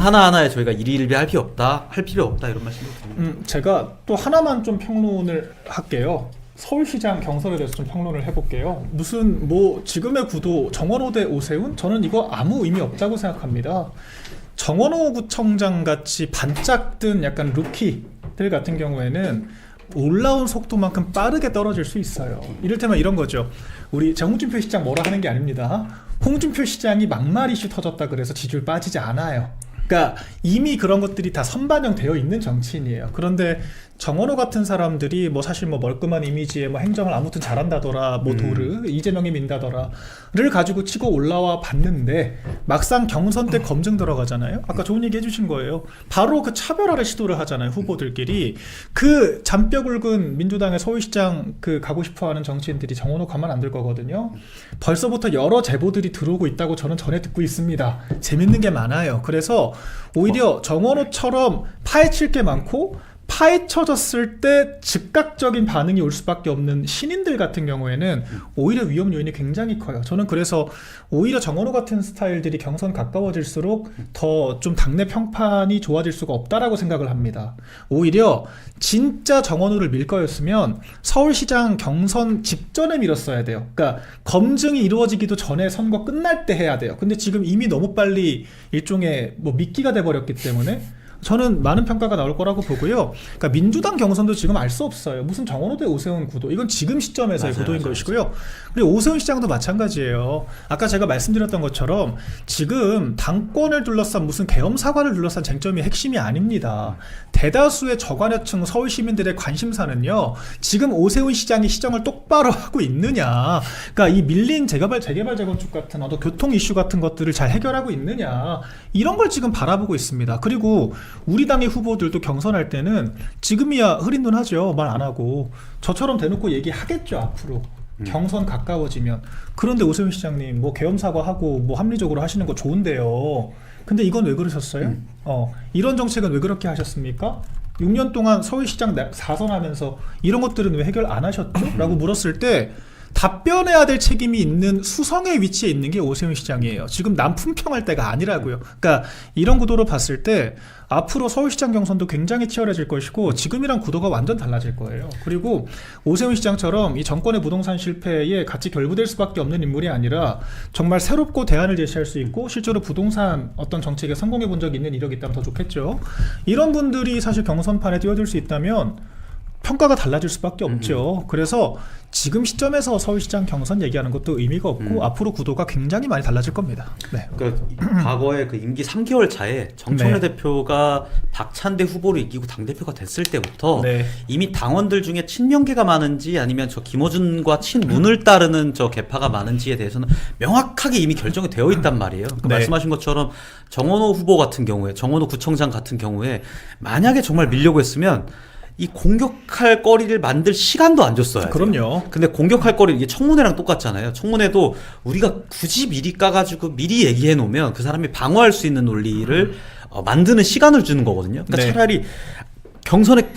하나하나에 저희가 일일비 할 필요 없다 이런 말씀을 드립니다. 제가 또 하나만 좀 평론을 할게요. 서울시장 경선에 대해서 좀 평론을 해볼게요. 무슨 뭐 지금의 구도 정원호 대 오세훈? 저는 이거 아무 의미 없다고 생각합니다. 정원호 구청장 같이 반짝 뜬 약간 루키들 같은 경우에는 올라온 속도만큼 빠르게 떨어질 수 있어요. 이를테면 이런 거죠. 우리 홍준표 시장 뭐라 하는 게 아닙니다. 홍준표 시장이 막말 이슈 터졌다 그래서 지지율 빠지지 않아요. 그러니까 이미 그런 것들이 다 선반영되어 있는 정치인이에요. 그런데 정원호 같은 사람들이 뭐 사실 뭐 멀끔한 이미지에 뭐 행정을 아무튼 잘한다더라, 뭐 도르, 이재명이 민다더라를 가지고 치고 올라와 봤는데 막상 경선 때 검증 들어가잖아요. 아까 좋은 얘기 해주신 거예요. 바로 그 차별화를 시도를 하잖아요. 후보들끼리. 그 잔뼈 굵은 민주당의 서울시장 그 가고 싶어하는 정치인들이 정원호 가만 안 둘 거거든요. 벌써부터 여러 제보들이 들어오고 있다고 저는 전해 듣고 있습니다. 재밌는 게 많아요. 그래서 오히려 정원호처럼 파헤칠 게 많고 파헤쳐졌을 때 즉각적인 반응이 올 수밖에 없는 신인들 같은 경우에는 오히려 위험 요인이 굉장히 커요. 저는 그래서 오히려 정원호 같은 스타일들이 경선 가까워질수록 더 좀 당내 평판이 좋아질 수가 없다라고 생각을 합니다. 오히려 진짜 정원호를 밀 거였으면 서울시장 경선 직전에 밀었어야 돼요. 그러니까 검증이 이루어지기도 전에 선거 끝날 때 해야 돼요. 근데 지금 이미 너무 빨리 일종의 뭐 미끼가 돼버렸기 때문에 저는 많은 평가가 나올 거라고 보고요. 그러니까 민주당 경선도 지금 알 수 없어요. 무슨 정원호 대 오세훈 구도. 이건 지금 시점에서의 구도인 것이고요. 그리고 오세훈 시장도 마찬가지예요. 아까 제가 말씀드렸던 것처럼 지금 당권을 둘러싼 무슨 계엄 사과를 둘러싼 쟁점이 핵심이 아닙니다. 대다수의 저관여층 서울 시민들의 관심사는요. 지금 오세훈 시장이 시정을 똑바로 하고 있느냐. 그러니까 이 밀린 재개발 재건축 같은 어떤 교통 이슈 같은 것들을 잘 해결하고 있느냐. 이런 걸 지금 바라보고 있습니다. 그리고 우리 당의 후보들도 경선할 때는 지금이야 흐린 눈 하죠. 말 안 하고. 저처럼 대놓고 얘기하겠죠, 앞으로. 경선 가까워지면. 그런데 오세훈 시장님 뭐 계엄 사과하고 뭐 합리적으로 하시는 거 좋은데요. 근데 이건 왜 그러셨어요? 이런 정책은 왜 그렇게 하셨습니까? 6년 동안 서울시장 4선 하면서 이런 것들은 왜 해결 안 하셨죠? 라고 물었을 때 답변해야 될 책임이 있는 수성의 위치에 있는 게 오세훈 시장이에요. 지금 남 품평할 때가 아니라고요. 그러니까 이런 구도로 봤을 때 앞으로 서울시장 경선도 굉장히 치열해질 것이고 지금이랑 구도가 완전 달라질 거예요. 그리고 오세훈 시장처럼 이 정권의 부동산 실패에 같이 결부될 수밖에 없는 인물이 아니라 정말 새롭고 대안을 제시할 수 있고 실제로 부동산 어떤 정책에 성공해 본 적이 있는 이력이 있다면 더 좋겠죠. 이런 분들이 사실 경선판에 뛰어들 수 있다면 평가가 달라질 수밖에 없죠. 그래서 지금 시점에서 서울시장 경선 얘기하는 것도 의미가 없고 앞으로 구도가 굉장히 많이 달라질 겁니다. 네. 그러니까 과거에 그 임기 3개월 차에 정청래 대표가 박찬대 후보를 이기고 당대표가 됐을 때부터 이미 당원들 중에 친명계가 많은지 아니면 저 김어준과 친문을 따르는 저 계파가 많은지에 대해서는 명확하게 이미 결정이 되어 있단 말이에요. 그 말씀하신 것처럼 정원호 후보 같은 경우에 정원호 구청장 같은 경우에 만약에 정말 밀려고 했으면 이 공격할 거리를 만들 시간도 안 줬어요. 그럼요. 근데 공격할 거리 이게 청문회랑 똑같잖아요. 청문회도 우리가 굳이 미리 까가지고 미리 얘기해 놓으면 그 사람이 방어할 수 있는 논리를 만드는 시간을 주는 거거든요. 그러니까 차라리 경선에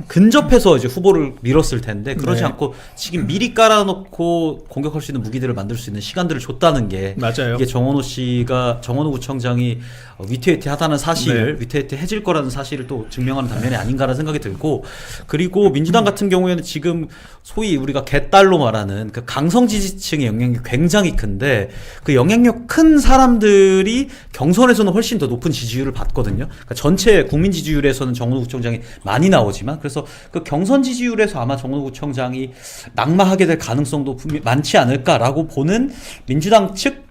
근접해서 이제 후보를 밀었을 텐데 그러지 않고 지금 미리 깔아놓고 공격할 수 있는 무기들을 만들 수 있는 시간들을 줬다는 게 맞아요. 이게 정원호 구청장이 위태위태하다는 사실, 위태위태해질 거라는 사실을 또 증명하는 단면이 아닌가라는 생각이 들고 그리고 민주당 같은 경우에는 지금 소위 우리가 개딸로 말하는 그 강성 지지층의 영향력이 굉장히 큰데 그 영향력 큰 사람들이 경선에서는 훨씬 더 높은 지지율을 받거든요. 그러니까 전체 국민 지지율에서는 정원호 구청장이 많이 나오지만 그래서 그 경선 지지율에서 아마 정원호 구청장이 낙마하게 될 가능성도 많지 않을까라고 보는 민주당 측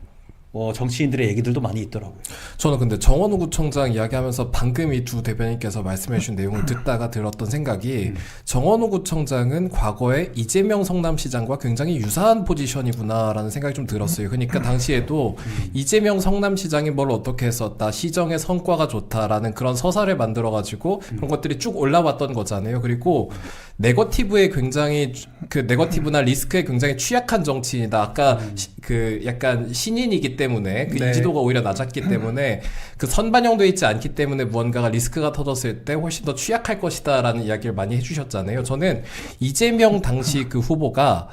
정치인들의 얘기들도 많이 있더라고요. 저는 근데 정원호 구청장 이야기하면서 방금 이 두 대변인께서 말씀해주신 내용을 듣다가 들었던 생각이 정원호 구청장은 과거에 이재명 성남시장과 굉장히 유사한 포지션이구나라는 생각이 좀 들었어요. 그러니까 당시에도 이재명 성남시장이 뭘 어떻게 했었다, 시정의 성과가 좋다라는 그런 서사를 만들어가지고 그런 것들이 쭉 올라왔던 거잖아요. 그리고 네거티브에 굉장히 네거티브나 리스크에 굉장히 취약한 정치인이다. 아까 그 약간 신인이기 때문에 그 인지도가 오히려 낮았기 때문에 그 선반영돼 있지 않기 때문에 무언가가 리스크가 터졌을 때 훨씬 더 취약할 것이다라는 이야기를 많이 해주셨잖아요. 저는 이재명 당시 그 후보가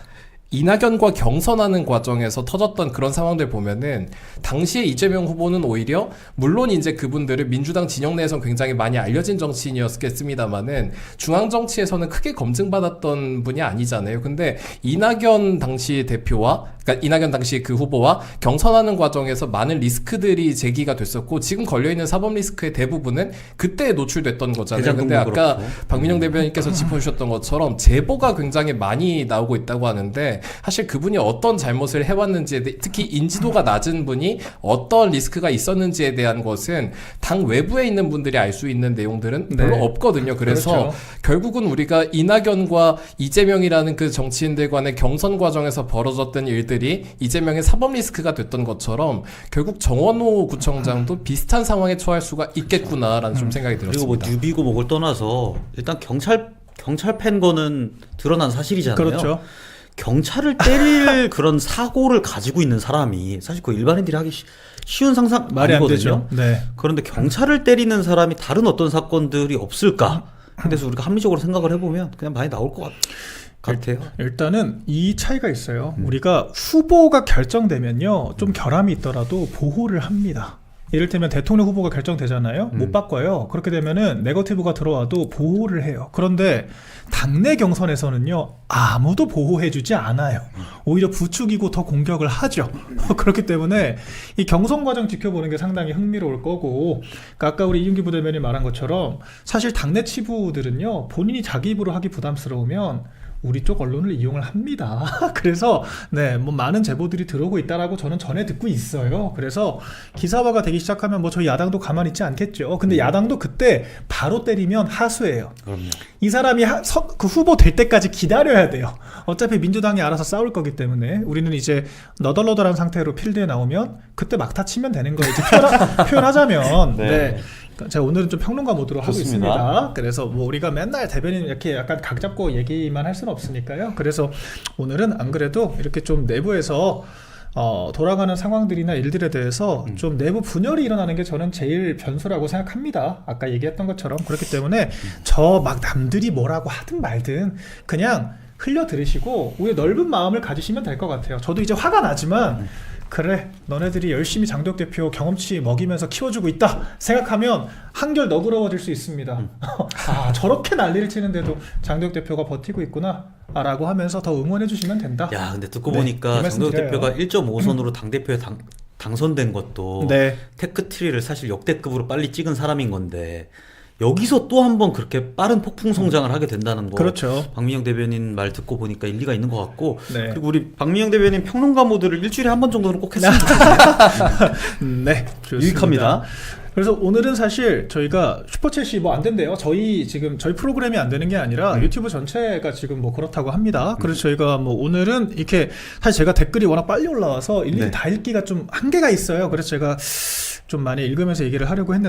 이낙연과 경선하는 과정에서 터졌던 그런 상황들 보면은 당시에 이재명 후보는 오히려 물론 이제 그분들은 민주당 진영 내에서 굉장히 많이 알려진 정치인이었겠습니다만은 중앙 정치에서는 크게 검증받았던 분이 아니잖아요. 근데 이낙연 당시 대표와 그러니까 이낙연 당시 그 후보와 경선하는 과정에서 많은 리스크들이 제기가 됐었고 지금 걸려있는 사법 리스크의 대부분은 그때 노출됐던 거잖아요. 근데 아까 박민영 대변인께서 짚어주셨던 것처럼 제보가 굉장히 많이 나오고 있다고 하는데 사실 그분이 어떤 잘못을 해왔는지에 대해 특히 인지도가 낮은 분이 어떤 리스크가 있었는지에 대한 것은 당 외부에 있는 분들이 알 수 있는 내용들은 별로 없거든요. 그래서 그렇죠. 결국은 우리가 이낙연과 이재명이라는 그 정치인들 간의 경선 과정에서 벌어졌던 일들이 이재명의 사법 리스크가 됐던 것처럼 결국 정원호 구청장도 비슷한 상황에 처할 수가 있겠구나라는 좀 생각이 들었습니다. 그리고 뭐 뉴비고 뭐를 떠나서 일단 경찰 팬 거는 드러난 사실이잖아요. 그렇죠. 경찰을 때릴 그런 사고를 가지고 있는 사람이 사실 그 일반인들이 하기 쉬운 상상 말이 안 아니거든요. 되죠. 네. 그런데 경찰을 때리는 사람이 다른 어떤 사건들이 없을까? 그래서 우리가 합리적으로 생각을 해보면 그냥 많이 나올 것 같아요. 일단은 이 차이가 있어요. 우리가 후보가 결정되면요, 좀 결함이 있더라도 보호를 합니다. 이를테면 대통령 후보가 결정되잖아요. 못 바꿔요. 그렇게 되면은 네거티브가 들어와도 보호를 해요. 그런데 당내 경선에서는요, 아무도 보호해주지 않아요. 오히려 부추기고 더 공격을 하죠. 그렇기 때문에 이 경선 과정 지켜보는 게 상당히 흥미로울 거고, 그러니까 아까 우리 이윤기 부대변인이 말한 것처럼 사실 당내 치부들은요, 본인이 자기 입으로 하기 부담스러우면 우리 쪽 언론을 이용을 합니다. 그래서 네, 뭐 많은 제보들이 들어오고 있다라고 저는 전해 듣고 있어요. 그래서 기사화가 되기 시작하면 뭐 저희 야당도 가만히 있지 않겠죠. 근데 야당도 그때 바로 때리면 하수예요. 그럼요. 이 사람이 그 후보 될 때까지 기다려야 돼요. 어차피 민주당이 알아서 싸울 거기 때문에 우리는 이제 너덜너덜한 상태로 필드에 나오면 그때 막타 치면 되는 거예요. 이제 표현하자면. 네. 제가 오늘은 좀 평론가 모드로 하고 있습니다. 그래서 뭐 우리가 맨날 대변인 이렇게 약간 각 잡고 얘기만 할 수는 없으니까요. 그래서 오늘은 안 그래도 이렇게 좀 내부에서 돌아가는 상황들이나 일들에 대해서 좀 내부 분열이 일어나는 게 저는 제일 변수라고 생각합니다. 아까 얘기했던 것처럼. 그렇기 때문에 저 막 남들이 뭐라고 하든 말든 그냥 흘려 들으시고 오히려 넓은 마음을 가지시면 될 것 같아요. 저도 이제 화가 나지만 그래, 너네들이 열심히 장도혁 대표 경험치 먹이면서 키워주고 있다 생각하면 한결 너그러워질 수 있습니다. 아, 저렇게 난리를 치는데도 장도혁 대표가 버티고 있구나 라고 하면서 더 응원해 주시면 된다. 야, 근데 듣고 네, 보니까 그 장도혁 말씀드려요. 대표가 1.5선으로 당대표에 당선된 것도 네. 테크트리를 사실 역대급으로 빨리 찍은 사람인 건데 여기서 또 한 번 그렇게 빠른 폭풍 성장을 하게 된다는 거. 그렇죠. 박민영 대변인 말 듣고 보니까 일리가 있는 것 같고. 네. 그리고 우리 박민영 대변인 평론가 모드를 일주일에 한 번 정도는 꼭 했으면 좋겠네요. 네, 좋습니다. 유익합니다. 그래서 오늘은 사실 저희가 슈퍼챗이 뭐 안 된대요. 저희 프로그램이 안 되는 게 아니라 유튜브 전체가 지금 뭐 그렇다고 합니다. 그래서 저희가 뭐 오늘은 이렇게 사실 제가 댓글이 워낙 빨리 올라와서 일일이 네. 다 읽기가 좀 한계가 있어요. 그래서 제가 좀 많이 읽으면서 얘기를 하려고 했는데